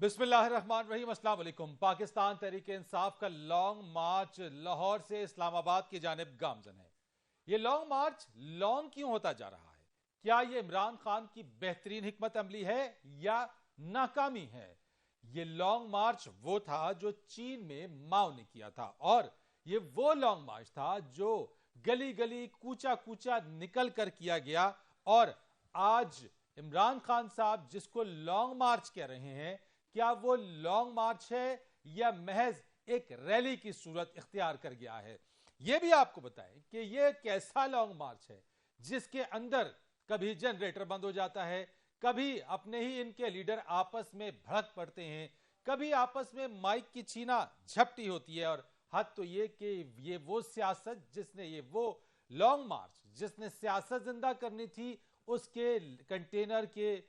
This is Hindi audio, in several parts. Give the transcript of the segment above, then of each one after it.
बिस्मिल्लाहिर्रहमानिर्रहीम, अस्सलाम वालेकुम। पाकिस्तान तहरीक इंसाफ का लॉन्ग मार्च लाहौर से इस्लामाबाद की जानिब गामजन है। ये लॉन्ग मार्च लॉन्ग क्यों होता जा रहा है? क्या ये इमरान खान की बेहतरीन हिकमत अमली है या नाकामी है? ये लॉन्ग मार्च वो था जो चीन में माओ ने किया था, और ये वो लॉन्ग मार्च था जो गली गली कूचा कूचा निकल कर किया गया। और आज इमरान खान साहब जिसको लॉन्ग मार्च कह रहे हैं, क्या वो लॉन्ग मार्च है या महज एक रैली की सूरत इख्तियार कर गया है? यह भी आपको बताएं कि यह कैसा लॉन्ग मार्च है जिसके अंदर कभी जनरेटर बंद हो जाता है, कभी अपने ही इनके लीडर आपस में भड़क पड़ते हैं, कभी आपस में माइक की छीना झपटी होती है। और हद तो यह कि ये वो सियासत जिसने, ये वो लॉन्ग मार्च जिसने सियासत जिंदा करनी थी, उसके कंटेनर के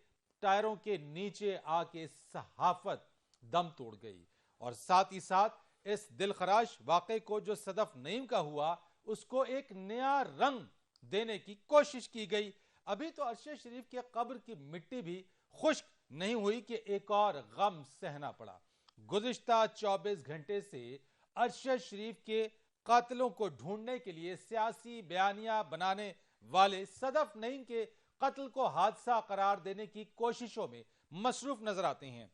टायरों के नीचे आके सहाफत दम तोड़ गई। और साथ ही साथ इस दिलखराश वाकये को जो सदफ नईम का हुआ, उसको एक नया रंग देने की कोशिश की गई। अभी तो अरशद शरीफ के कब्र की मिट्टी भी खुश्क नहीं हुई कि एक और गम सहना पड़ा। गुज़िश्ता 24 घंटे से अरशद शरीफ के कातिलों को ढूंढने के लिए सियासी बयानिया बनाने वाले सदफ नईम के कत्ल को हादसा करार देने की कोशिशों में मसरूफ नजर आते हैं।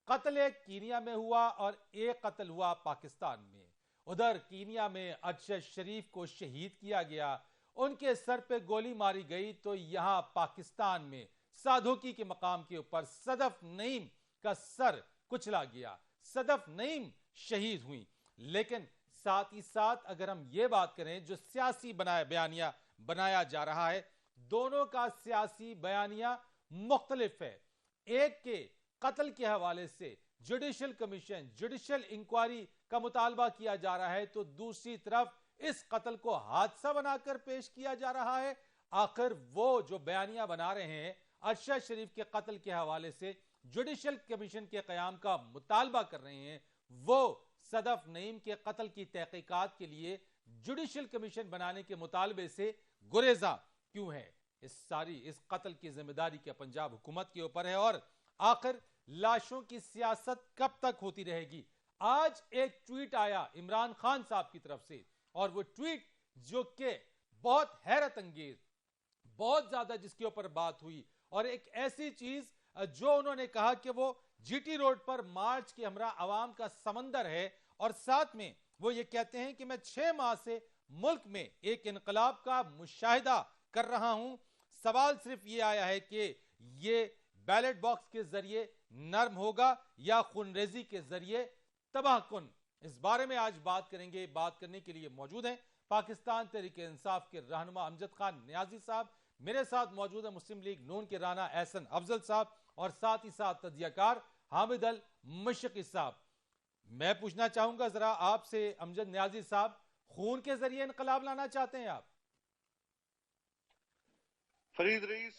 कत्ल एक कीनिया में हुआ और एक कत्ल हुआ पाकिस्तान में। उधर कीनिया में अरशद शरीफ को शहीद किया गया, उनके सर पे गोली मारी गई, तो यहां पाकिस्तान में साधुकी के मकाम के ऊपर सदफ नईम का सर कुचला गया, सदफ नईम शहीद हुई। लेकिन साथ ही साथ अगर हम ये बात करें, जो सियासी बयानिया बनाया जा रहा है, दोनों का सियासी बयानिया मुख्तलिफ है। एक के कत्ल के हवाले से जुडिशल कमीशन, जुडिशल इंक्वायरी का मुतालबा किया जा रहा है, तो दूसरी तरफ इस कत्ल को हादसा बनाकर पेश किया जा रहा है। आखिर वो जो बयानिया बना रहे हैं अरशद शरीफ के कत्ल के हवाले से जुडिशल कमीशन के कयाम का मुतालबा कर रहे हैं, वो सदफ नईम के कत्ल की तहकीकात के लिए जुडिशल कमीशन बनाने के मुतालबे से गुरेजा क्यों है? इस कत्ल की जिम्मेदारी क्या पंजाब हुकूमत के ऊपर है? और आखिर लाशों की सियासत कब तक होती रहेगी? आज एक ट्वीट आया इमरान खान साहब की तरफ से, और वो ट्वीट जो कि बहुत हैरत अंगेज, बहुत ज्यादा जिसके ऊपर बात हुई, और एक ऐसी चीज जो उन्होंने कहा कि वो जीटी रोड पर मार्च के हमरा अवाम का समंदर है, और साथ में वो ये कहते हैं कि मैं 6 माह से मुल्क में एक इनकलाब का मुशाहिदा कर रहा हूं। सवाल सिर्फ ये आया है कि ये बैलेट बॉक्स के जरिए नर्म होगा या खूनरेजी के जरिए तबाहकुन। इस बारे में आज बात करेंगे। बात करने के लिए मौजूद हैं पाकिस्तान तहरीक इंसाफ के रहनुमा अमजद खान नियाजी साहब, मेरे साथ मौजूद है मुस्लिम लीग नून के राना एहसन अफजल साहब, और साथ ही साथ तजियाकार हामिद अल मुशक्की साहब। मैं पूछना चाहूंगा जरा आपसे अमजद नियाजी साहब, खून के जरिए इनकलाब लाना चाहते हैं आप? फरीद रईस,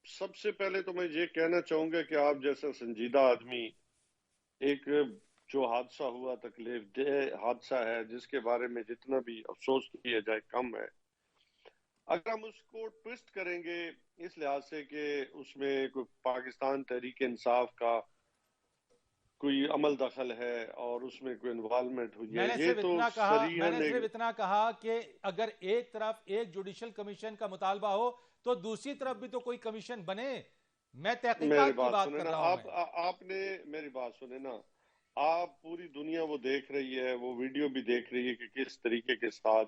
सबसे पहले तो मैं ये कहना चाहूंगा कि आप जैसा संजीदा आदमी, एक जो हादसा हुआ तकलीफदेह हादसा है, जिसके बारे में जितना भी अफसोस किया जाए कम है। अगर हम उसको ट्विस्ट करेंगे इस लिहाज से कि उसमें कोई पाकिस्तान तहरीक इंसाफ का कोई अमल दखल है और उसमें कोई इन्वॉल्वमेंट हुई है, मैंने सिर्फ इतना कहा कि अगर एक तरफ एक जुडिशल कमीशन का मुतालबा हो तो दूसरी तरफ भी तो कोई कमीशन बने। मैं तहकीकात की बात कर रहा हूं। आपने मेरी बात सुने ना, आप पूरी दुनिया वो देख रही है, वो वीडियो भी देख रही है कि किस तरीके के साथ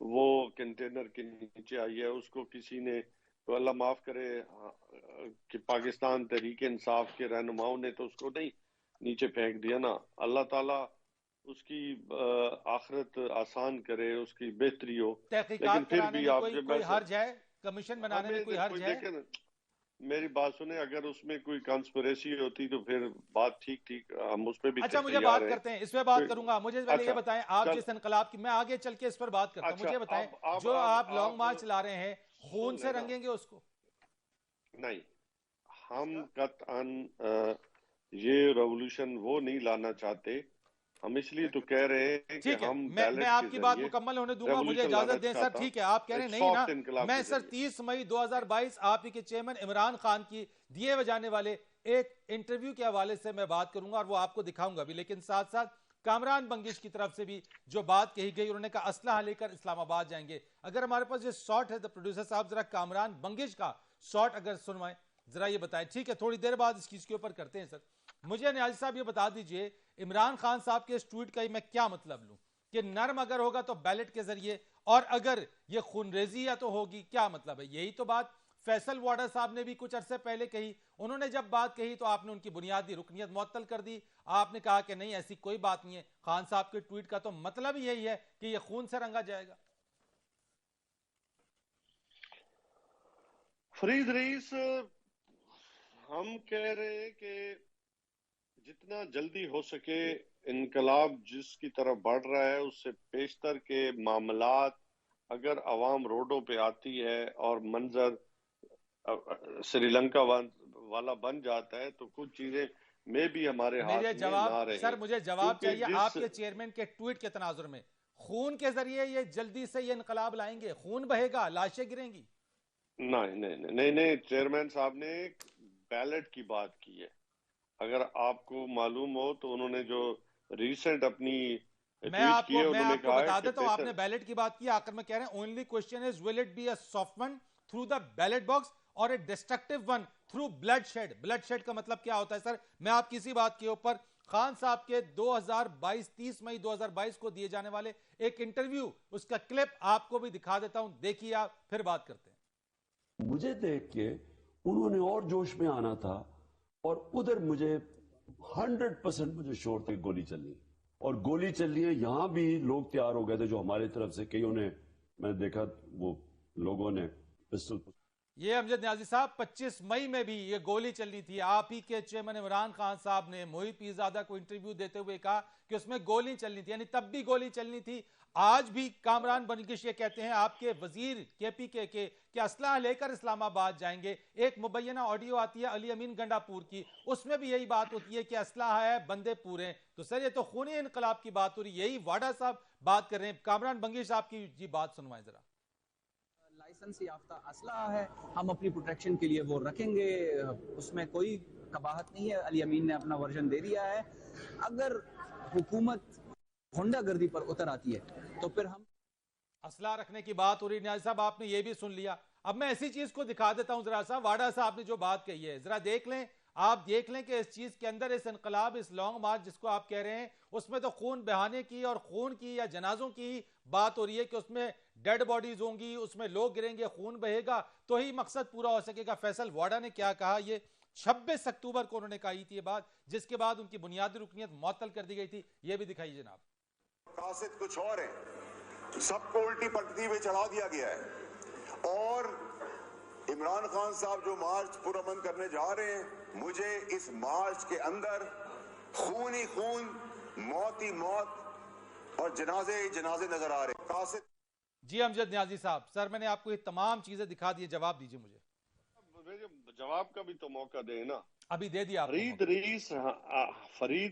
वो कंटेनर के नीचे आई है। उसको किसी ने, तो अल्लाह माफ करे कि पाकिस्तान तहरीक इंसाफ के रहनुमाओं ने तो उसको नहीं नीचे फेंक दिया ना। अल्लाह ताला उसकी आखिरत आसान करे, उसकी बेहतरी हो। लेकिन फिर भी आप कोई हर्ज है कमीशन बनाने में? कोई हर्ज है? मेरी बात सुने, अगर उसमें कोई कंस्पिरेसी होती तो फिर बात ठीक हम उस पर भी अच्छा, मुझे बात करते हैं, इस पे बात करूंगा। मुझे पहले ये बताएं, आप जिस इनकलाब की, मैं आगे चल के इस पर बात करता हूं, मुझे बताएं जो आप लॉन्ग मार्च ला रहे हैं, खून से रंगेंगे उसको? नहीं, हम कतअन ये रेवोल्यूशन वो नहीं लाना चाहते। हम इसलिए तो कह रहे हैं कि हम मैं आपकी बात मुकम्मल होने दूंगा, मुझे इजाजत दें सर। ठीक है, आप कह रहे हैं नहीं ना। मैं सर 30 मई 2022 आप ही के चेयरमैन इमरान खान की दिए जाने वाले एक इंटरव्यू के हवाले से मैं बात करूंगा और वो आपको दिखाऊंगा भी, लेकिन साथ साथ कामरान बंगिश की तरफ से भी जो बात कही गई, उन्होंने कहा असलहा लेकर इस्लामाबाद जाएंगे। अगर हमारे पास ये शॉट है तो प्रोड्यूसर साहब जरा कामरान बंगिश का शॉट अगर सुनवाएं, जरा ये बताएं। ठीक है, थोड़ी देर बाद इस चीज के ऊपर करते हैं सर। मुझे न्याजी साहब ये बता दीजिए, इमरान खान साहब के इस ट्वीट का मैं क्या मतलब लूं कि नर्म अगर होगा तो बैलेट के जरिए, और अगर ये खूनरेजी या तो होगी, क्या मतलब है? यही तो बात फैसल वाडा साहब ने भी कुछ अरसे पहले कही। उन्होंने जब बात कही तो आपने उनकी बुनियादी रुकनियत मुअत्तल कर दी। आपने कहा कि नहीं, ऐसी कोई बात नहीं है, खान साहब के ट्वीट का तो मतलब ही यही है कि यह खून से रंगा जाएगा। फरीद रईस, हम कह रहे हैं कि जितना जल्दी हो सके इनकलाब जिसकी तरफ बढ़ रहा है, उससे पेशतर के मामलात अगर अवाम रोडों पे आती है और मंजर श्रीलंका वाला बन जाता है तो कुछ चीजें में भी हमारे हाथ मेरे में जवाब ना रहे। सर, मुझे जवाब क्योंकि चाहिए आपके चेयरमैन के ट्वीट के तनाजुर में। खून के जरिए ये जल्दी से ये इनकलाब लाएंगे, खून बहेगा, लाशें गिरेंगी? नहीं नहीं नहीं नहीं नहीं, चेयरमैन साहब ने बैलेट की बात की है। अगर आपको मालूम हो तो उन्होंने जो रिसेंट अपनी ट्वीट की है, मैं उन्होंने आपको कहा है बता कि देता हूं, आपने बैलेट की बात की, आखिर में कह रहे हैं only question is will it be a soft one through the ballot box और a destructive one through blood shed. Blood shed का मतलब क्या होता है सर? मैं आपकी इसी बात के ऊपर खान साहब के 2022 30 मई 2022 को दिए जाने वाले एक इंटरव्यू, उसका क्लिप आपको भी दिखा देता हूं, देखिए आप, फिर बात करते हैं। मुझे देख के उन्होंने और जोश में आना था और उधर मुझे 100% मुझे शोर तक गोली चलनी, और गोली चल रही है। यहां भी लोग तैयार हो गए थे जो हमारी तरफ से, कईयों ने, मैंने देखा वो लोगों ने पिस्टल। ये अमजद न्याजी साहब, 25 मई में भी ये गोली चलनी थी। आप ही के चेयरमैन इमरान खान साहब ने मोहित पीरजादा को इंटरव्यू देते हुए कहा कि उसमें गोली चलनी थी, यानी तब भी गोली चलनी थी। आज भी कामरान बंगिश ये कहते हैं, आपके वजीर केपीके के कि असलहा लेकर इस्लामाबाद जाएंगे। एक मुबैना ऑडियो आती है अली अमीन गंडापुर की, उसमें भी यही बात होती है कि असलहा है, बंदे पूरे। तो सर, ये तो खूनी इनकलाब की बात हो रही, यही वाडा साहब बात कर रहे हैं। कामरान बंगिश साहब की जी बात सुनवाएं जरा। लाइसेंस याफ्ता असलहा है, हम अपनी प्रोटेक्शन के लिए वो रखेंगे, उसमें कोई कबाहत नहीं है। अली अमीन ने अपना वर्जन दे दिया है। अगर हुकूमत गुंडागर्दी पर उतर आती है तो फिर हम असला रखने की बात हो रही। न्याज साहब, आपने ये भी सुन लिया। अब मैं ऐसी चीज को दिखा देता हूं जरा सा, वाडा साहब ने जो बात कही है जरा देख लें। आप देख लें कि इस चीज के अंदर, इस इनकलाब, इस लॉन्ग मार्च जिसको आप कह रहे हैं, उसमें तो खून बहाने की और खून की या जनाजों की बात हो रही है कि उसमें डेड बॉडीज होंगी, उसमें लोग गिरेंगे, खून बहेगा, तो ही मकसद पूरा हो सकेगा। फैसल वाडा ने क्या कहा, ये 26 अक्टूबर को उन्होंने कही थी ये बात, जिसके बाद उनकी बुनियादी रुकनियत मुअत्तल कर दी गई थी। ये भी दिखाइए जनाब। कासिद कुछ और है, सबको उल्टी पलटती हुए चढ़ा दिया गया है। और इमरान खान साहब जो मार्च पुरअमन करने जा रहे हैं, मुझे इस मार्च के अंदर खून ही खून, मौत ही मौत और जनाजे ही जनाजे नजर आ रहे हैं। कासिद जी अमजद न्याजी साहब, सर मैंने आपको ये तमाम चीजें दिखा दी, जवाब दीजिए मुझे। जवाब का भी तो मौका दे ना। अभी दे दिया फरीद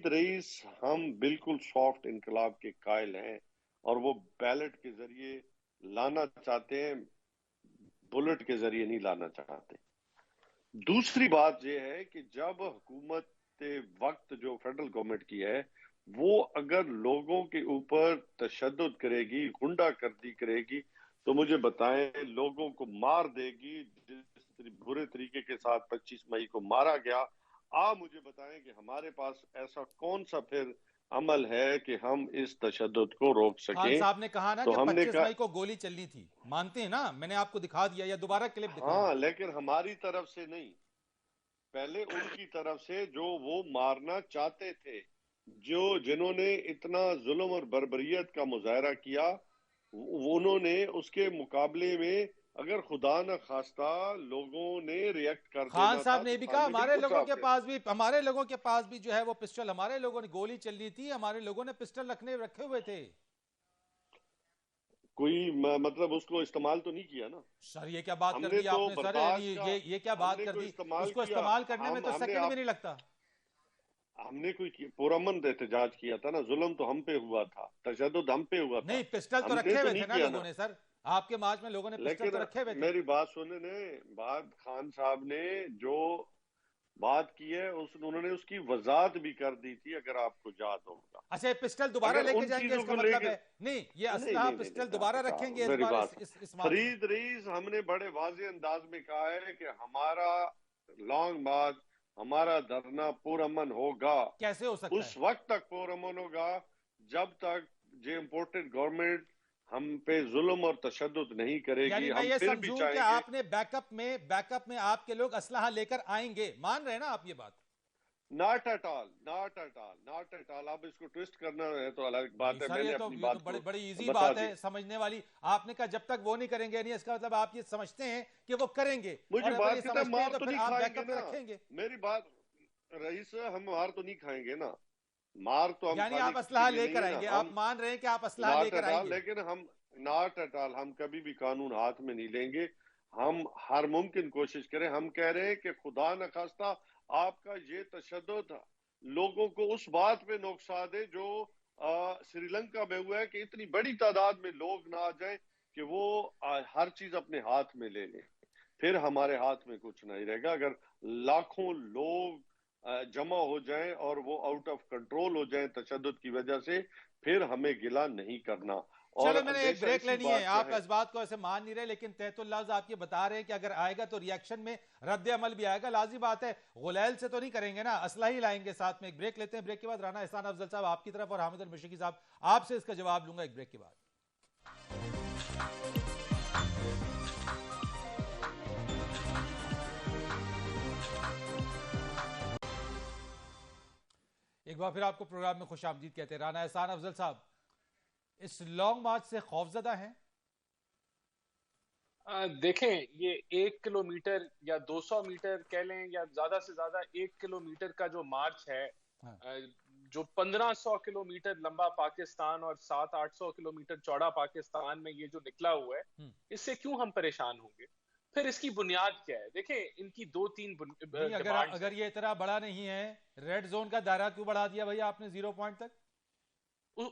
रईस, हम बिल्कुल सॉफ्ट इनकलाब के कायल हैं और वो बैलेट के जरिए लाना चाहते हैं, बुलेट के जरिए नहीं लाना चाहते। दूसरी बात यह है कि जब हुकूमत वक्त जो फेडरल गवर्नमेंट की है, वो अगर लोगों के ऊपर तशद्दुद करेगी, गुंडागर्दी करेगी, तो मुझे बताएं, लोगों को मार देगी जिस बुरे तरीके के साथ 25 मई को मारा गया। आप मुझे बताएं कि हमारे पास ऐसा कौन सा फिर अमल है कि हम इस तशद्दुद को रोक सकें। खान साहब ने कहा ना तो कि हमने 25 मई को गोली चलनी थी, मानते हैं ना? मैंने आपको दिखा दिया, या दोबारा क्लिप दिखा? हाँ, लेकिन हमारी तरफ से नहीं, पहले उनकी तरफ से जो वो मारना चाहते थे, जिन्होंने इतना जुल्म और बर्बरियत का मुजाहरा किया, उन्होंने उसके मुकाबले में अगर खुदा न खास्ता लोगों ने रिएक्ट कर दिया। खान साहब ने भी कहा हमारे लोगों के पास भी जो है वो पिस्टल, हमारे लोगों ने गोली चलनी थी, हमारे लोगों ने पिस्टल रखे हुए थे। कोई मतलब उसको इस्तेमाल तो नहीं किया ना सर? ये क्या बात कर दी तो आपने सर? ये क्या बात कर दी? उसको इस्तेमाल करने में तो सेकंड भी नहीं लगता। हमने कोई पुरअमन एहतजाज किया था ना, जुल्म तो हम पे हुआ था, तशद्दुद हम पे हुआ था। नहीं, पिस्टल तो रखे हुए थे ना लोगों ने सर, आपके मार्च में लोगों ने पिस्टल तो रखे हुए थे। मेरी बात सुनने ने बाद खान साहब ने जो बात की है, उन्होंने उसकी वजाहत भी कर दी थी, अगर आपको याद होगा। अच्छा, ये पिस्टल दोबारा अगर लेके उन जाएंगे चीजों इसका को मतलब लेके है? नहीं, ये नहीं असलहा नहीं नहीं पिस्टल नहीं, दोबारा रखेंगे इस मेरी बार बात इस मार्च में? फरीद रईस, हमने बड़े वाज़ेह अंदाज में कहा है कि हमारा लॉन्ग मार्च, हमारा धरना पुरअमन होगा। कैसे हो सकता उस है? वक्त तक पुरअमन होगा जब तक जो इम्पोर्टेड गवर्नमेंट हम पे जुल्म और तशद्दुद नहीं करेगी। यानी मैं हम ये फिर भी समझूं कि चाहेंगे, आपने बैकअप में आपके लोग असलहा लेकर आएंगे, मान रहे हैं ना आप ये बात? Not at all, not at all, not at all. आप इसको ट्विस्ट करना है तो अलग बात है। सर, मैंने ये अपनी तो बात बड़ी को बड़ी इजी बता बात दी। है समझने वाली। आपने कहा जब तक वो नहीं करेंगे, नहीं इसका मतलब आप ये समझते हैं कि वो करेंगे, मुझे और अगर बात ये करता समझते हैं मार तो तो फिर नहीं आप खाएंगे बैकअप में ना। रखेंगे। मेरी बात रईस, हम मार तो नहीं खाएंगे ना। मार तो हम यानी खाली आप असलहा के लिए नहीं लेकर है ना। आएंगे, आप हम मान रहे हैं कि आप असलहा नॉट लेकर एट ऑल, आएंगे? लेकिन हम नॉट एट ऑल, हम कभी भी कानून हाथ में नहीं लेंगे। हम हर मुमकिन कोशिश करें। हम कह रहे हैं कि खुदा न खास्ता आपका ये तशद्दुद लोगों को उस बात पे नुकसा दे जो श्रीलंका में हुआ है, कि इतनी बड़ी तादाद में लोग ना आ जाएं कि वो हर चीज अपने हाथ में ले लें। फिर हमारे हाथ में कुछ नहीं रहेगा। अगर लाखों लोग जमा हो जाएं और वो आउट ऑफ कंट्रोल हो जाएं तशद्दुद की वजह से, फिर हमें गिला नहीं करना। और चलो, मैंने एक हमेशा ब्रेक इसी लेनी है। बात पे आप है। इस बात को ऐसे मान नहीं रहे, लेकिन तहतुल लफ्ज आप ये बता रहे हैं कि अगर आएगा तो रिएक्शन में रद्द अमल भी आएगा। लाजी बात है, गुलैल से तो नहीं करेंगे ना, असला ही लाएंगे साथ में। एक ब्रेक लेते हैं, ब्रेक के बाद राना एहसान अफजल साहब आपकी तरफ और हामिद अल मशरकी साहब आपसे इसका जवाब लूंगा एक ब्रेक के बाद। एक बार फिर आपको प्रोग्राम में खुश आमदीद कहते हैं। राना एहसान अफजल साहब, इस लॉन्ग मार्च से खौफजदा हैं? देखें, ये 1 किलोमीटर या 200 मीटर कह लें, या ज्यादा से ज्यादा 1 किलोमीटर का जो मार्च है, हाँ। जो 1500 किलोमीटर लंबा पाकिस्तान और 700-800 किलोमीटर चौड़ा पाकिस्तान में ये जो निकला हुआ है, इससे क्यों हम परेशान होंगे? फिर इसकी बुनियाद क्या है? देखें, इनकी 2-3 नहीं, अगर ये इतना बड़ा नहीं है, रेड जोन का दायरा क्यों बढ़ा दिया भैया आपने 0 पॉइंट तक?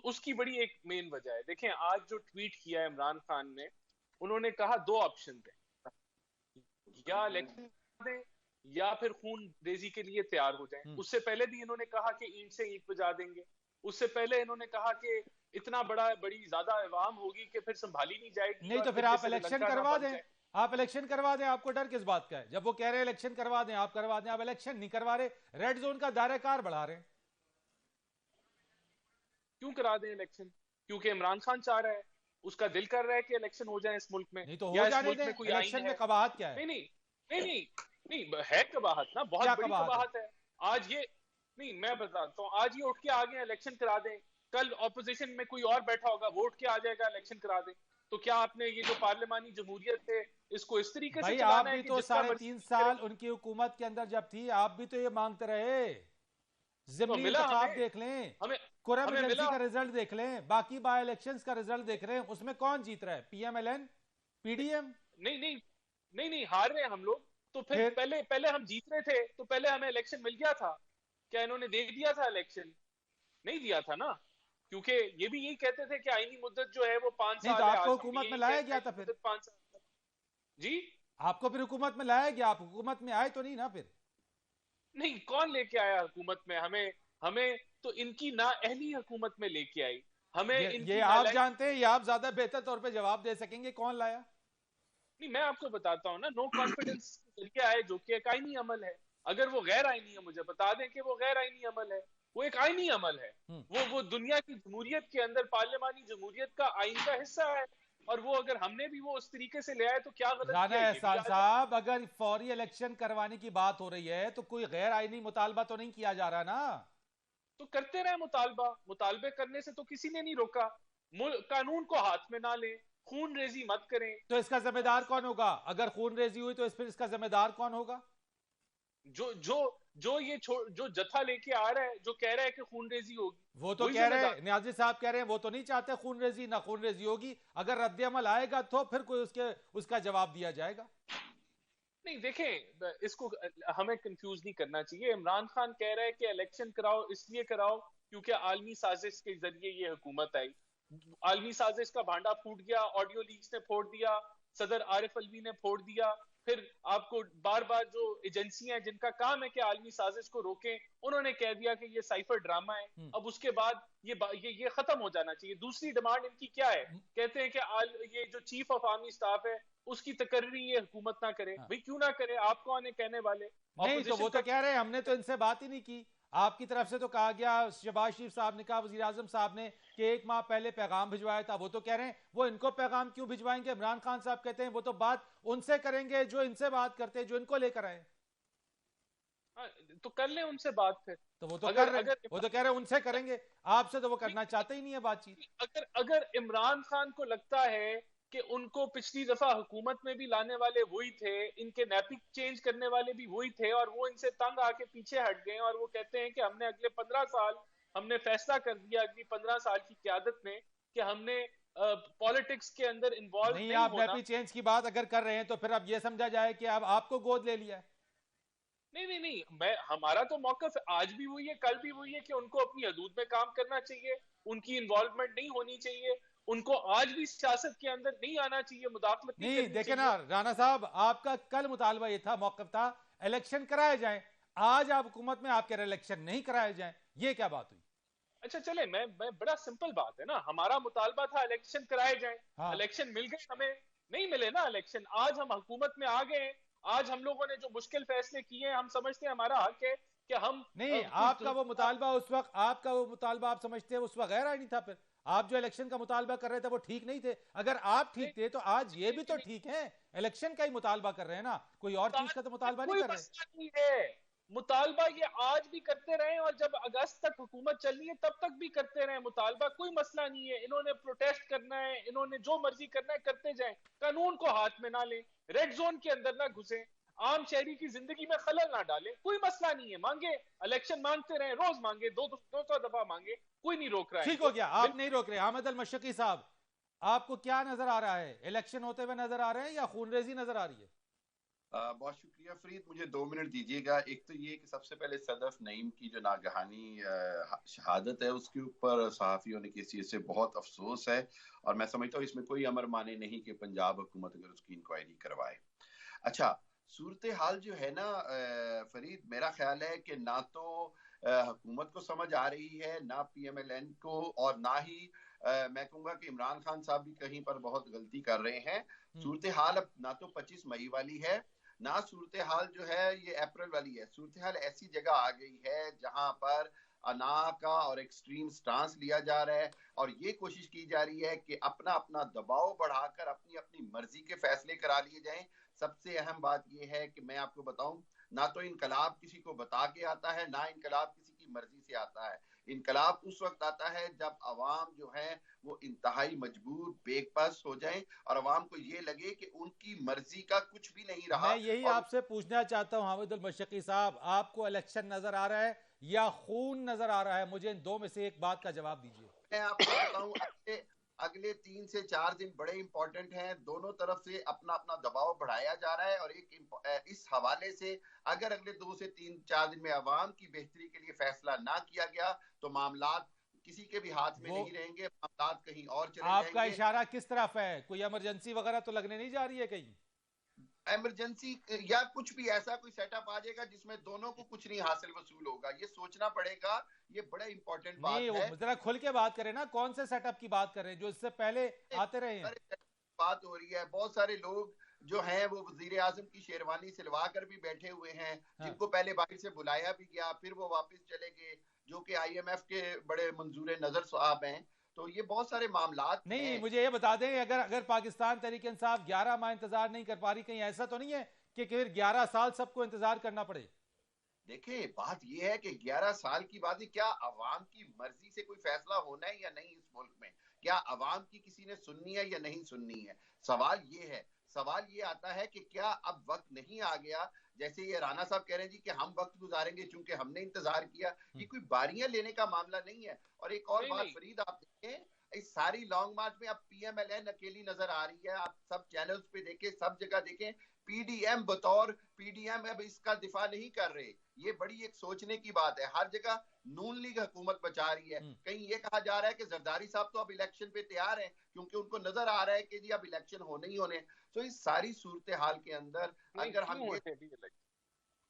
उसकी बड़ी एक मेन वजह है। देखें, आज जो ट्वीट किया है इमरान खान ने, उन्होंने कहा 2 ऑप्शन थे, या इलेक्शन दें या फिर खून रेजी के लिए तैयार हो जाएं। उससे पहले भी इन्होंने कहा कि ईंट से ईंट बजा देंगे। उससे पहले इन्होंने कहा कि इतना बड़ी ज्यादा अवाम होगी कि फिर संभाली नहीं जाएगी। नहीं तो फिर आप इलेक्शन करवा दें, आप इलेक्शन करवा दें। आपको डर किस बात का है? जब वो कह रहे हैं इलेक्शन करवा दें, आप करवा दें। आप इलेक्शन नहीं करवा रहे, रेड जोन का दायरा कार बढ़ा रहे हैं। क्यों करा दें इलेक्शन? क्योंकि इमरान खान चाह रहा है, उसका दिल कर रहा है कि इलेक्शन हो जाए इस मुल्क में। नहीं तो हो जाने दें। कोई इलेक्शन में कबाहत क्या है? नहीं है कबाहत ना, बहुत बड़ी कबाहत है। आज ये नहीं, मैं बताता हूँ, आज ये उठ के आ गए इलेक्शन करा दें, कल ऑपोजिशन में कोई और बैठा होगा, वो उठ के आ जाएगा इलेक्शन करा दें। तो क्या आपने ये जो पार्लियामानी जमहूरियत है, इसको इस तरीके से चलाना है कि तो 3.5 साल उनकी हुकूमत के अंदर जब थी, आप भी तो ये मांगते रहे। ज़िमनी इंतखाब देख लें, कुरम एजेंसी का रिजल्ट देख लें, बाकी बाय इलेक्शंस का रिजल्ट देख रहे हैं, उसमें कौन जीत रहा है? पीएमएलएन, पीडीएम? नहीं, हार रहे हैं हम लोग। तो फिर पहले हम जीत रहे थे, तो पहले हमें इलेक्शन मिल गया था। क्या इन्होंने दे दिया था इलेक्शन? नहीं दिया था ना, क्योंकि ये भी यही कहते थे कि आईनी मुद्दत जो है वो 5 साल है। तो आपको हुकूमत में लाया गया था फिर? 5 साल जी, आपको फिर हुकूमत में लाया गया, आप हुकूमत में आए तो नहीं ना फिर? नहीं, कौन लेके आया हुकूमत में? हमें तो इनकी नाअहली हुकूमत में लेके आई। हमें ये आप जानते हैं, ये आप ज्यादा बेहतर तौर पे जवाब दे सकेंगे, कौन लाया? नहीं, मैं आपको बताता हूँ ना, नो कॉन्फिडेंस जरिया है, जो कि एक आईनी अमल है। अगर वो गैर आईनी है, मुझे बता दें कि वो गैर आईनी अमल है। वो एक आईनी अमल है। वो दुनिया की जमहूरियत के अंदर पार्लियामानी जमहूरियत का आइन का हिस्सा है, और वो अगर हमने भी वो उस तरीके से ले आए तो क्या गलत राना एहसान साहब, अगर फौरी इलेक्शन करवाने की बात हो रही है तो कोई गैर आईनी मुतालबा तो नहीं किया जा रहा ना? तो करते रहे मुतालबे करने से तो किसी ने नहीं रोका। कानून को हाथ में ना लें, खून रेजी मत करें। तो इसका जिम्मेदार कौन होगा? अगर खून रेजी हुई तो फिर इसका जिम्मेदार कौन होगा? जो जत्था लेके आ रहा है, जो कह रहा है कि खून रेजी होगी, वो तो कह रहे हैं, न्याजी साहब कह रहे हैं वो तो नहीं चाहते खून रेजी, ना खून रेजी होगी। अगर रद्द अमल आएगा तो फिर कोई उसका जवाब दिया जाएगा। नहीं, देखें, इसको हमें कंफ्यूज नहीं करना चाहिए। इमरान खान कह रहा है कि इलेक्शन कराओ, इसलिए कराओ क्योंकि आलमी साजिश के जरिए ये हुकूमत आई। आलमी साजिश का भांडा फूट गया, ऑडियो लीक्स ने फोड़ दिया, सदर आरिफ अलवी ने फोड़ दिया, फिर आपको बार बार जो एजेंसियां हैं जिनका काम है कि आलमी साजिश को रोकें, उन्होंने कह दिया कि ये साइफर ड्रामा है। अब उसके बाद ये खत्म हो जाना चाहिए। दूसरी डिमांड इनकी क्या है? कहते हैं कि ये जो चीफ ऑफ आर्मी स्टाफ है उसकी तकर्री ये हुकूमत ना करे। भाई क्यों ना करे? आप कौन है कहने वाले? नहीं तो वो तो कह रहे हैं हमने तो इनसे बात ही नहीं की। आपकी तरफ से तो कहा गया, शहबाज शरीफ साहब ने कहा, वजीर आजम साहब ने, कि 1 माह पहले पैगाम भिजवाया था। वो तो कह रहे हैं वो इनको पैगाम क्यों भिजवाएंगे? इमरान खान साहब कहते हैं वो तो बात उनसे करेंगे जो इनसे बात करते हैं, जो इनको लेकर आए। तो कर ले उनसे बात फिर। तो वो तो कर रहे हैं, वो तो कह रहे हैं उनसे करेंगे, आपसे तो वो करना चाहते ही नहीं है बातचीत। अगर इमरान खान को लगता है कि उनको पिछली दफा हुकूमत में भी लाने वाले वही थे, इनके नैपिक चेंज करने वाले भी वही थे, और वो इनसे तंग आके पीछे हट गए, और वो कहते हैं कि हमने अगले 15 साल हमने फैसला कर दिया अगली 15 साल की क्यादत में कि हमने पॉलिटिक्स के अंदर इन्वॉल्व नहीं आप नैपिक चेंज की बात अगर कर रहे हैं तो फिर अब ये समझा जाए कि अब आपको गोद ले लिया है। नहीं, मैं हमारा तो मौकफ आज भी वही है, कल भी वही है कि उनको अपनी हदूद में काम करना चाहिए, उनकी इन्वॉल्वमेंट नहीं होनी चाहिए, उनको आज भी सियासत के अंदर नहीं आना चाहिए, मुदाखलत नहीं देखे ना राना साहब, आपका कल मुतालबा ये था, मौकफ था इलेक्शन कराए जाएं, आज आप हुकूमत में आप कह रहे इलेक्शन नहीं कराए जाएं, ये क्या बात हुई? अच्छा चले, मैं बड़ा सिंपल बात है ना, हमारा मुतालबा था इलेक्शन कराए जाएं। हाँ। इलेक्शन मिल गए, हमें नहीं मिले ना इलेक्शन। आज हम हुकूमत में आ गए, आज हम लोगों ने जो मुश्किल फैसले किए हैं, हम समझते हैं हमारा हक है कि हम नहीं आपका वो मुतालबा उस वक्त, आपका वो मुतालबा आप समझते हैं उस वक्त गैर आईनी था। फिर आप जो इलेक्शन का मुतालबा कर रहे थे वो ठीक नहीं थे। अगर आप ठीक थे तो आज ये भी तो ठीक है, इलेक्शन का ही मुतालबा कर रहे हैं ना, कोई और चीज का तो मुतालबा नहीं कर रहे। मुतालबा ये आज भी करते रहे, और जब अगस्त तक हुकूमत चलनी है तब तक भी करते रहे मुतालबा, कोई मसला नहीं है। इन्होंने प्रोटेस्ट करना है, इन्होंने जो मर्जी करना है करते जाएं, कानून को हाथ में ना लें, रेड जोन के अंदर ना घुसे, आम शहरी की जिंदगी में खलल ना डालें, कोई मसला नहीं है। मांगे इलेक्शन, मांगते रहे, रोज मांगे, 200 दफा मांगे, कोई नहीं रोक रहा है। ठीक हो गया, आप नहीं रोक रहे। अहमद अल मशकी साहब, आपको क्या नजर आ रहा है? इलेक्शन होते हुए नजर आ रहे हैं या खूनरेजी नजर आ रही है? बहुत शुक्रिया फरीद, मुझे 2 मिनट दीजिएगा। एक तो ये कि सबसे पहले सदफ नईम की जो नागहानी शहादत है उसके ऊपर सहाफ़ियों ने किस चीज़ से बहुत अफसोस है, और मैं समझता हूँ इसमें कोई अमर माने नहीं कि पंजाब हुकूमत अगर उसकी इंक्वायरी करवाए। अच्छा, सूरत हाल जो है ना फरीद, मेरा ख्याल है कि ना तो हुकूमत को समझ आ रही है, ना PMLN को, और ना ही मैं कहूँगा कि इमरान खान साहब भी कहीं पर बहुत गलती कर रहे हैं। सूरत हाल अब ना तो 25 मई वाली है, ना सूरत हाल जो है ये अप्रैल वाली है। सूरत हाल ऐसी जगह आ गई है जहां पर अना का और एक्सट्रीम स्टांस लिया जा रहा है, और ये कोशिश की जा रही है कि अपना अपना दबाव बढ़ाकर अपनी अपनी मर्जी के फैसले करा लिए जाएं। सबसे अहम बात यह है कि मैं आपको बताऊं, ना तो इनकलाब किसी को बता के आता है, ना इनकलाब किसी की मर्जी से आता है। इनकलाब उस वक्त आता है जब अवाम जो है वो इंतहाई मजबूर बेकबस हो जाए और अवाम को ये लगे कि उनकी मर्जी का कुछ भी नहीं रहा। मैं यही आपसे पूछना चाहता हूं अहमद अल मशकी साहब, आपको इलेक्शन नजर आ रहा है या खून नजर आ रहा है? मुझे इन दो में से एक बात का जवाब दीजिए। मैं आपको बताऊं, अगले 3 से 4 दिन बड़े इंपॉर्टेंट हैं। दोनों तरफ से अपना अपना दबाव बढ़ाया जा रहा है, और इस हवाले से अगर अगले 2 से 3-4 दिन में अवाम की बेहतरी के लिए फैसला ना किया गया तो मामलात किसी के भी हाथ में नहीं रहेंगे, मामलात कहीं और चले जाएंगे। आपका इशारा किस तरफ है? कोई इमरजेंसी वगैरह तो लगने नहीं जा रही है कहीं? इमरजेंसी या कुछ भी ऐसा कोई सेटअप आ जाएगा जिसमें दोनों को कुछ नहीं हासिल वसूल होगा, ये सोचना पड़ेगा। ये बड़ा इंपॉर्टेंट बात है। जरा खुल के बात करें ना, कौन से सेटअप की बात कर रहे हैं जो इससे पहले आते रहे हैं? बात हो रही है, बहुत सारे लोग जो हैं वो वजीर आजम की शेरवानी सिलवा कर भी बैठे हुए हैं, जिनको पहले बाहर से बुलाया भी गया, फिर वो वापस चले गए, जो कि IMF के बड़े मंजूर नजर साहब हैं। तो ये बहुत सारे मामलात नहीं, मुझे ये बता दें, अगर पाकिस्तान तहरीक इंसाफ 11 माह इंतजार नहीं कर पा रही, कहीं ऐसा तो नहीं है कि फिर 11 साल सबको इंतजार करना पड़े? देखिए, बात यह है कि 11 साल की बात है, क्या अवाम की मर्जी से कोई फैसला होना है या नहीं इस मुल्क में? क्या अवाम की किसी ने सुननी है या नहीं सुननी है? सवाल ये है। सवाल ये आता है कि क्या अब वक्त नहीं आ गया, जैसे ये राना साहब कह रहे हैं जी कि हम वक्त गुजारेंगे चूंकि हमने इंतजार किया। ये कोई बारियां लेने का मामला नहीं है। और एक और बात फरीद, आप देखें, इस सारी लॉन्ग मार्च में अब PMLN अकेली नजर आ रही है। आप सब चैनल्स पे देखें, सब जगह देखें, PDM बतौर PDM अब इसका दिफा नहीं कर रहे। ये बड़ी एक सोचने की बात है। हर जगह नून लीग हुकूमत बचा रही है। कहीं ये कहा जा रहा है कि जरदारी साहब तो अब इलेक्शन पे तैयार हैं क्योंकि उनको नजर आ रहा है कि जी अब इलेक्शन होने ही होने। तो इस सारी सूरत हाल के अंदर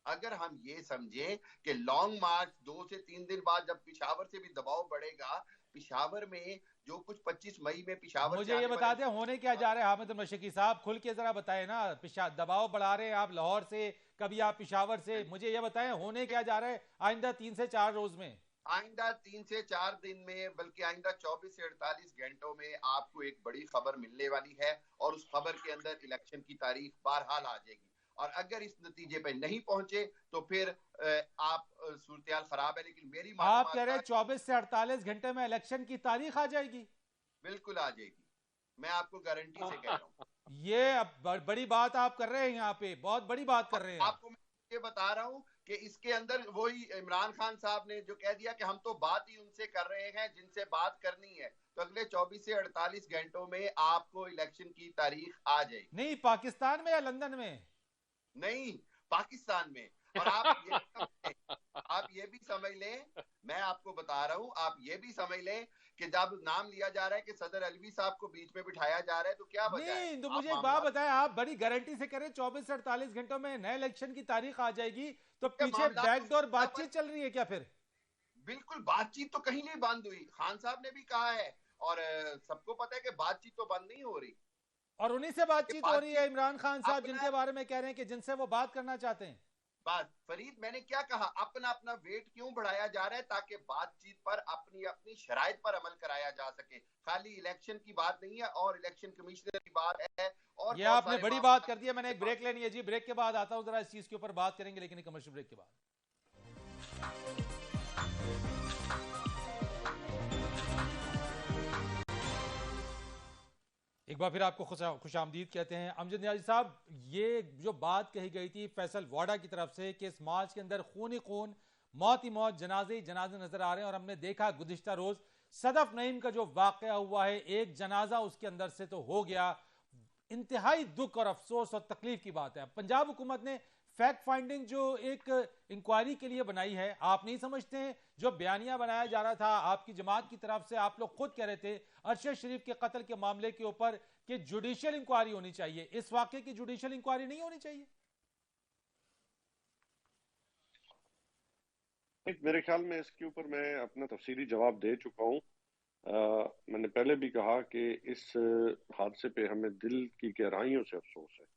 अगर हम ये समझें कि लॉन्ग मार्च 2 से 3 दिन बाद जब पिशावर से भी दबाव बढ़ेगा, पिशावर में जो कुछ 25 मई में पिशावर मुझे ये बता दें होने क्या जा रहा है हामिद मशरकी साहब, खुल के जरा बताएं ना। दबाव बढ़ा रहे हैं आप लाहौर से, कभी आप पिशावर से, मुझे ये बताएं होने क्या जा रहा है आइंदा 3 से 4 रोज में? आइंदा 3 से 4 दिन में, बल्कि आइंदा 24 से 48 घंटों में आपको एक बड़ी खबर मिलने वाली है और उस खबर के अंदर इलेक्शन की तारीख बहरहाल आ जाएगी। और अगर इस नतीजे पे नहीं पहुंचे तो फिर आप सूरत खराब है। लेकिन मेरी आप कह रहे हैं 24 से 48 घंटे में इलेक्शन की तारीख आ जाएगी? बिल्कुल आ जाएगी, मैं आपको गारंटी से कह रहा हूँ। ये अब बड़ी बात आप कर रहे हैं, यहाँ पे बहुत बड़ी बात कर रहे हैं। आपको मैं ये बता रहा हूँ कि इसके अंदर वही इमरान खान साहब ने जो कह दिया कि हम तो बात ही उनसे कर रहे हैं जिनसे बात करनी है। तो अगले 24 से 48 घंटों में आपको इलेक्शन की तारीख आ जाएगी। नहीं पाकिस्तान में या लंदन में? नहीं, पाकिस्तान में। और आप ये भी समझ लें, मैं आपको बता रहा हूं, आप ये भी समझ लें कि जब नाम लिया जा रहा है कि सदर अलवी साहब को बीच में बिठाया जा रहा है तो क्या वजह है? नहीं तो मुझे एक बात बताएं, आप बड़ी गारंटी से कह रहे हैं 24 से 48 घंटों में नए इलेक्शन की तारीख आ जाएगी, तो पीछे बैकडोर बातचीत चल रही है क्या फिर? बिल्कुल, बातचीत तो कहीं नहीं बंद हुई। खान साहब ने भी कहा है और सबको पता है कि बातचीत तो बंद नहीं हो रही। और उन्हीं से बातचीत हो रही है इमरान खान साहब, जिनके बारे में कह रहे हैं कि जिनसे वो बात करना चाहते हैं। बात फरीद, मैंने क्या कहा, अपना अपना वेट क्यों बढ़ाया जा रहा है? ताकि बातचीत पर अपनी अपनी शराइत पर अमल कराया जा सके। खाली इलेक्शन की बात नहीं है और इलेक्शन कमिश्नर की बात है। और ये आपने बड़ी बात कर दी है। मैंने एक ब्रेक लेनी है जी, ब्रेक के बाद आता हूं, जरा इस चीज के ऊपर बात करेंगे, लेकिन कमर्शियल ब्रेक के बाद। एक बार फिर आपको खुशामदीद कहते हैं। अमजद नियाज़ी साहब, ये जो बात कही गई थी फैसल वाडा की तरफ से कि इस मार्च के अंदर खून ही खून, मौत ही मौत, जनाजे ही जनाजे नजर आ रहे हैं, और हमने देखा गुज़िश्ता रोज सदफ नईम का जो वाकया हुआ है, एक जनाजा उसके अंदर से तो हो गया। इंतहाई दुख और अफसोस और तकलीफ की बात है। पंजाब हुकूमत ने फैक्ट फाइंडिंग जो एक इंक्वायरी के लिए बनाई है, आप नहीं समझते जो बयानिया बनाया जा रहा था आपकी जमात की तरफ से, आप लोग खुद कह रहे थे अरशद शरीफ के कत्ल के मामले के ऊपर कि जुडिशियल इंक्वायरी होनी चाहिए, इस वाकये की जुडिशियल इंक्वायरी नहीं होनी चाहिए? मेरे ख्याल में इसके ऊपर मैं अपना तफसीली जवाब दे चुका हूँ। मैंने पहले भी कहा कि इस हादसे पे हमें दिल की गहराइयों से अफसोस है,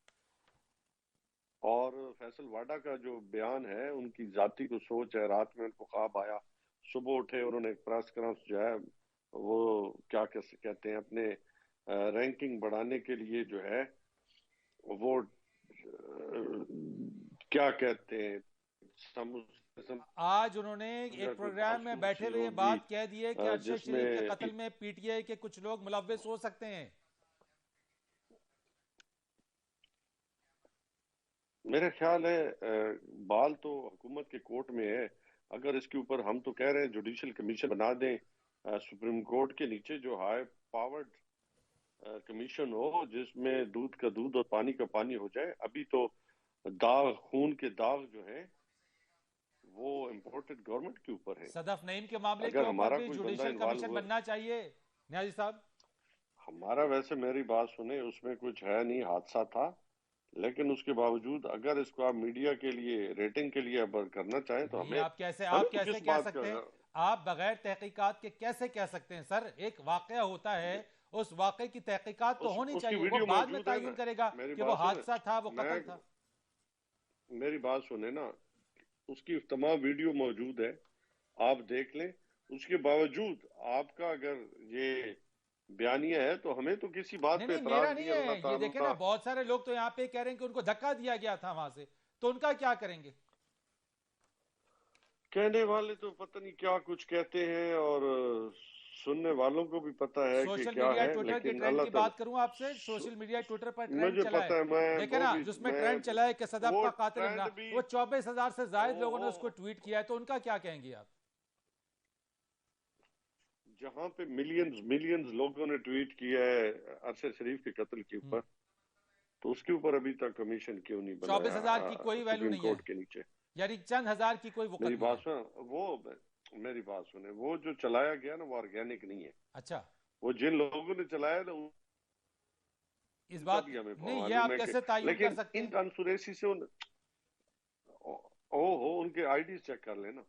और फैसल वाडा का जो बयान है, उनकी जाती को सोच है। रात में उनको ख्वाब आया, सुबह उठे, उन्होंने एक प्रेस कॉन्फ्रेंस जो है वो क्या कैसे कहते हैं, अपने रैंकिंग बढ़ाने के लिए जो है वो क्या कहते हैं, आज उन्होंने एक प्रोग्राम में बैठे हुए बात कह दी है कि अरशद शरीफ के कत्ल में पीटीआई के कुछ लोग मुलव्विस हो सकते हैं। मेरा ख्याल है बाल तो हुकूमत के कोर्ट में है। अगर इसके ऊपर हम तो कह रहे हैं जुडिशियल कमीशन बना दें, सुप्रीम कोर्ट के नीचे जो हाई पावर्ड कमीशन हो, जिसमें दूध का दूध और पानी का पानी हो जाए। अभी तो दाग, खून के दाग जो है वो इम्पोर्टेड गवर्नमेंट के ऊपर है। सदफ नईम के मामले के ऊपर भी जुडिशियल कमीशन बनना चाहिए नियाज़ी साहब। हमारा, वैसे मेरी बात सुने, उसमें कुछ है नहीं, हादसा था, लेकिन उसके बावजूद अगर इसको आप मीडिया के लिए, रेटिंग के लिए अब करना चाहें तो हमें, आप कैसे कह सकते हैं? आप बगैर तहकीकात के कैसे कह सकते हैं सर? एक वाकया होता है, उस वाकये की तहकीकात तो होनी चाहिए, वो बाद में तयन करेगा कि वो हादसा था, वो कत्ल था। मेरी बात सुने ना, उसकी तमाम वीडियो मौजूद है, आप देख लें। उसके बावजूद आपका अगर ये बयानिया है तो हमें तो किसी बात पे मेरा नहीं है। ये देखें ना, बहुत सारे लोग तो यहाँ पे कह रहे हैं कि उनको धक्का दिया गया था वहां से, तो उनका क्या करेंगे? कहने वाले तो पता नहीं क्या कुछ कहते हैं, और सुनने वालों को भी पता है कि क्या है। ट्विटर के ट्रेंड की बात करूं आपसे, सोशल मीडिया ट्विटर पर ट्रेंड चला है, देखे ना, जिसमें ट्रेंड चला है कि सदफ का कातिल इमरान, वो 24,000 से ज्यादा लोगों ने उसको ट्वीट किया है, तो उनका क्या कहेंगे आप? जहां पे मिलियंस मिलियंस लोगों ने ट्वीट किया है अरशद शरीफ के कत्ल के ऊपर, तो उसके ऊपर अभी तक कमीशन क्यों नहीं बनाया? 24,000 की कोई वैल्यू नहीं है, कोर्ट के नीचे यानी चंद हजार की कोई वक़्त मेरी नहीं बात है। सुन, मेरी बात सुने, वो जो चलाया गया ना वो ऑर्गेनिक नहीं है। अच्छा, वो जिन लोगों ने चलाया ना इस बात भी हमें नहीं, ये मालूम आप है कैसे कि, तायुन कर लेकिन सकते इन हैं? कंस्पिरेसी से उनके आईडी चेक कर लेना।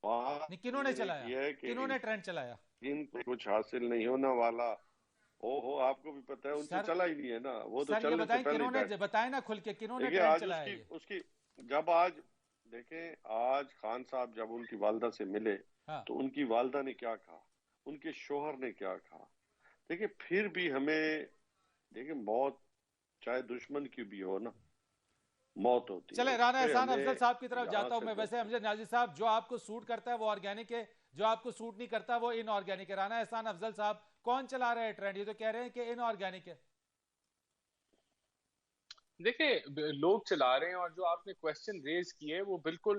बात नहीं, किन्होंने ये चलाया, है कि किन्होंने ट्रेंड चलाया? इनको कुछ हासिल नहीं होने वाला। आपको भी पता है उनसे चला ही नहीं है ना, वो तो सर ये चलने से बताएं पहले किन्होंने, बताएं ना खुल के किन्होंने देखिए ट्रेंड आज चलाया ये? उसकी जब आज देखें, आज खान साहब जब उनकी वालदा से मिले, हाँ। तो उनकी वालदा ने क्या कहा, उनके शोहर ने क्या कहा। देखिए फिर भी हमें, देखिए मौत चाहे दुश्मन की भी हो ना, मौत होती है। चले राना उससे एहसान हमें अफजल साहब की तरफ यहाँ जाता हूं से मैं। वैसे अमजद नाजिर साहब, जो आपको सूट करता है वो ऑर्गेनिक है, जो आपको सूट नहीं करता वो इनऑर्गेनिक है। राना एहसान अफजल साहब, कौन चला रहा है ट्रेंड? ये तो कह रहे हैं कि इनऑर्गेनिक है। देखिए लोग चला रहे हैं, और जो आपने क्वेश्चन रेज किए वो बिल्कुल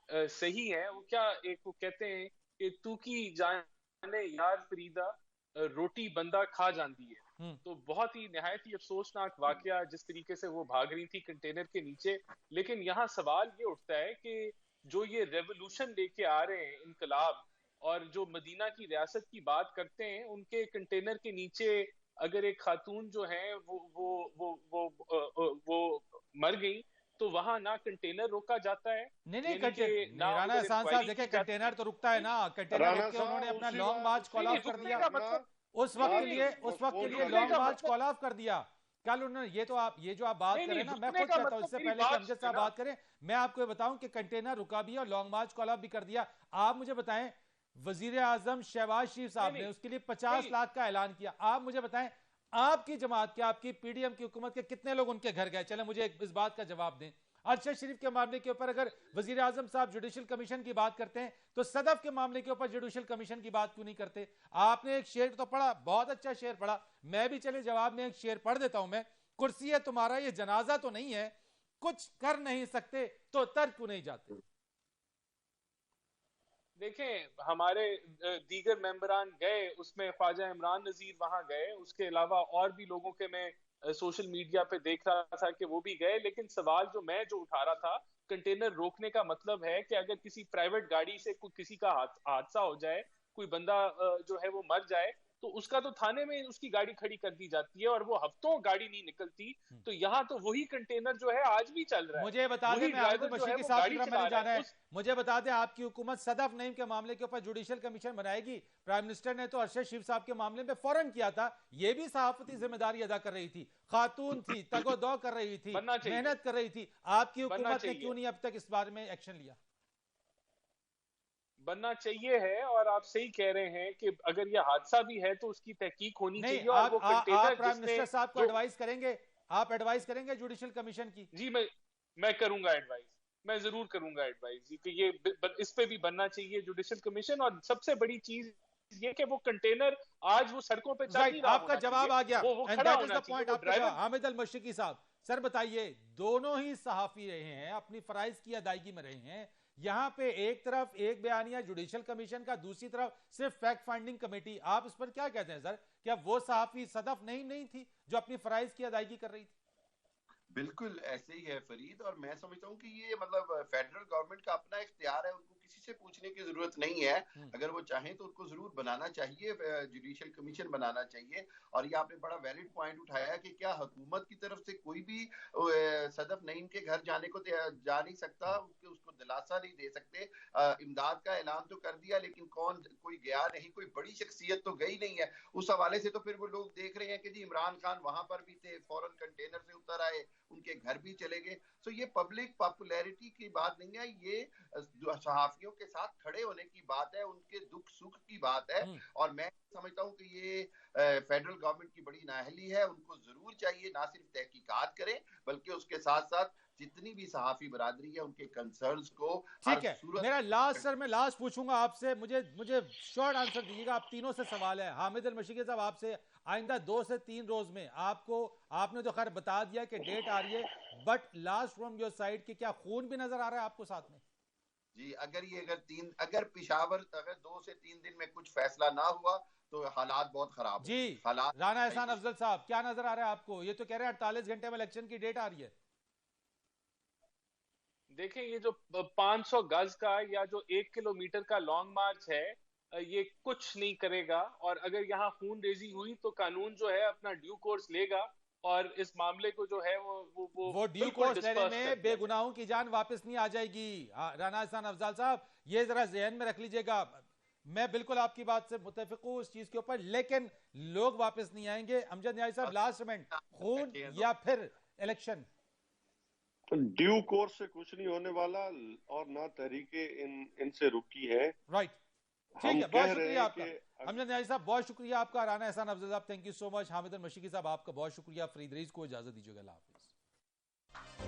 सही है। वो क्या, एक वो कहते हैं कि तू की जाने यार फरीदा रोटी बंदा खा जाती है। तो बहुत ही निहायत ही अफसोसनाक वाकया जिस तरीके से वो भाग रही थी कंटेनर के नीचे। लेकिन यहाँ सवाल ये उठता है कि जो ये रेवोल्यूशन लेके आ रहे हैं, इनकलाब, और जो मदीना की रियासत की बात करते हैं, उनके कंटेनर के नीचे अगर एक खातून जो है वो मर गई, तो वहां ना कंटेनर रोका जाता है। नहीं यानी ना राना एहसान साहब, देखिए कंटेनर तो रुकता है ना, कंटेनर रुक के उन्होंने अपना लॉन्ग मार्च कॉल ऑफ कर दिया। उस वक्त के लिए लॉन्ग मार्च कॉल ऑफ कर दिया कल उन्होंने। ये जो आप बात करें ना, मैं खुद कहता हूं, इससे पहले कि अमजद साहब बात करें, मैं आपको बताऊं कि कंटेनर रुका भी है और लॉन्ग मार्च कॉल ऑफ भी कर दिया। आप मुझे बताएं, वजीर आजम शहबाज शरीफ साहब ने उसके लिए 50 लाख का ऐलान किया। आप मुझे बताएं, आपकी जमात के, आपकी पीडीएम की हुकूमत के कितने लोग उनके घर गए? चले मुझे इस बात का जवाब दें। अरशद शरीफ के मामले के ऊपर अगर वजीर आजम साहब जुडिशल कमीशन की बात करते हैं, तो सदफ के मामले के ऊपर जुडिशल कमीशन की बात क्यों नहीं करते? आपने एक शेर तो पढ़ा, बहुत अच्छा शेर पढ़ा, मैं भी चले जवाब में एक शेर पढ़ देता हूं मैं। कुर्सी है तुम्हारा, ये जनाजा तो नहीं है, कुछ कर नहीं सकते तो तर क्यों नहीं जाते? देखें, हमारे दीगर मेंबरान गए, उसमें ख्वाजा इमरान नजीर वहां गए, उसके अलावा और भी लोगों के मैं सोशल मीडिया पे देख रहा था कि वो भी गए। लेकिन सवाल जो मैं उठा रहा था, कंटेनर रोकने का मतलब है कि अगर किसी प्राइवेट गाड़ी से किसी का हादसा हो जाए, कोई बंदा जो है वो मर जाए, तो उसका तो थाने में उसकी गाड़ी खड़ी कर दी जाती है और वो हफ्तों गाड़ी नहीं निकलती। तो यहाँ तो वही कंटेनर जो है आज भी चल रहा है। मुझे बता दें, मैं हामिद बशीर के साथ मैंने जाना है, मुझे बता दें, आपकी हुकूमत सदफ नईम के मामले के ऊपर जुडिशल कमीशन बनाएगी? प्राइम मिनिस्टर ने तो अरशद शरीफ साहब के मामले में फौरन किया था, ये भी सहाफती जिम्मेदारी अदा कर रही थी, खातून थी, तगोदो कर रही थी, मेहनत कर रही थी। आपकी हुकूमत ने क्यों नहीं अब तक इस बारे में एक्शन लिया? बनना चाहिए है, और आप सही कह रहे हैं कि अगर ये हादसा भी है तो उसकी तहकीक होनी चाहिए। और वो कंटेनर प्राइम मिनिस्टर साहब को एडवाइस करेंगे, आप एडवाइस करेंगे जुडिशल कमीशन की? जी मैं करूंगा एडवाइस, मैं जरूर करूंगा एडवाइस कि ये इस पे भी बनना चाहिए जुडिशल कमीशन। और सबसे बड़ी चीज ये कि वो कंटेनर आज वो सड़कों पे चल नहीं रहा। आपका जवाब आ गया, वो खड़ा होना चाहिए। हामिद अल मशरिकी साहब, सर बताइए, दोनों ही सहाफी रहे हैं, अपनी फराइज की अदायगी में रहे हैं। यहां पे एक तरफ एक बयानिया जुडिशल कमीशन का, दूसरी तरफ सिर्फ फैक्ट फाइंडिंग कमेटी। आप इस पर क्या कहते हैं सर? क्या वो सहाफी सदफ नहीं थी जो अपनी फराइज की अदायगी कर रही थी? बिल्कुल ऐसे ही है फरीद, और मैं समझता हूँ कि ये मतलब फेडरल गवर्नमेंट का अपना इख्तियार है, उनको किसी से पूछने की जरूरत नहीं है। अगर वो चाहें तो उनको जरूर बनाना चाहिए, जुडिशियल कमीशन बनाना चाहिए। और ये आपने बड़ा वैलिड पॉइंट उठाया कि क्या हुकूमत की तरफ से कोई भी सदफ नईम के घर जाने को जा नहीं सकता, उसको दिलासा नहीं दे सकते। इमदाद का ऐलान तो कर दिया, लेकिन कोई गया नहीं, कोई बड़ी शख्सियत तो गई नहीं है। उस हवाले से तो फिर वो लोग देख रहे हैं कि जी इमरान खान वहां पर भी थे, फौरन कंटेनर से उतर आए, उनके घर भी चले गए। सो ये पब्लिक पॉपुलैरिटी की बात नहीं है, ये सहाफियों के साथ खड़े होने की बात है, उनके दुख सुख की बात है। और मैं समझता हूं कि ये फेडरल गवर्नमेंट की बड़ी नाअहली है। उनको जरूर चाहिए ना सिर्फ तहकीकात करें, बल्कि उसके साथ साथ जितनी भी सहाफी बरादरी है उनके कंसर्न्स को। ठीक है, मेरा लास्ट, सर मैं लास्ट पूछूंगा आपसे, मुझे शॉर्ट आंसर दीजिएगा। आप तीनों से सवाल है। हामिद अल मशरिकी साहब, आपसे आइंदा 2 से 3 रोज में आपने तो खैर बता दिया कि डेट आ रही है, but last from your side कि क्या खून भी नजर आ रहा है आपको साथ में? जी, अगर पिशावर अगर 2 से 3 दिन में कुछ फैसला ना हुआ तो हालात बहुत खराब जी। होंगे। हालात राना एहसान अफजल साहब, क्या नजर आ रहा है आपको? ये तो कह रहे हैं 48 घंटे में इलेक्शन की डेट आ रही है। देखें, ये जो 500 गज का या जो 1 किलोमीटर का लॉन्ग मार्च है, ये कुछ नहीं करेगा। और अगर यहाँ खून रेजी हुई तो कानून जो है अपना ड्यू कोर्स लेगा और इस मामले को जो है वो ड्यू बिल्कुल कोर्स लेने डिस्पर्स कर में दिया जाए। बेगुनाहों की जान वापस नहीं आ जाएगी। राना एहसान अफजल साहब, ये जरा जहन में रख लीजिएगा। मैं बिल्कुल आपकी बात से मुत्तफिक हूं इस चीज के ऊपर, लेकिन लोग वापस नहीं आएंगे। अमजद न्याई साहब, लास्ट में खून या फिर इलेक्शन? ड्यू कोर्स से कुछ नहीं होने वाला और ना तहरीके इनसे रुकी है। राइट, ठीक हम है, बहुत कह रहे शुक्रिया हैं आपका कि अमजद न्याई साहब, बहुत शुक्रिया आपका। राना एहसान अफजल साहब, thank you so much. Hamid Mashiki साहब, आपका बहुत शुक्रिया। फरीद रईस को इजाजत दीजिएगा। अल्लाह हाफिज।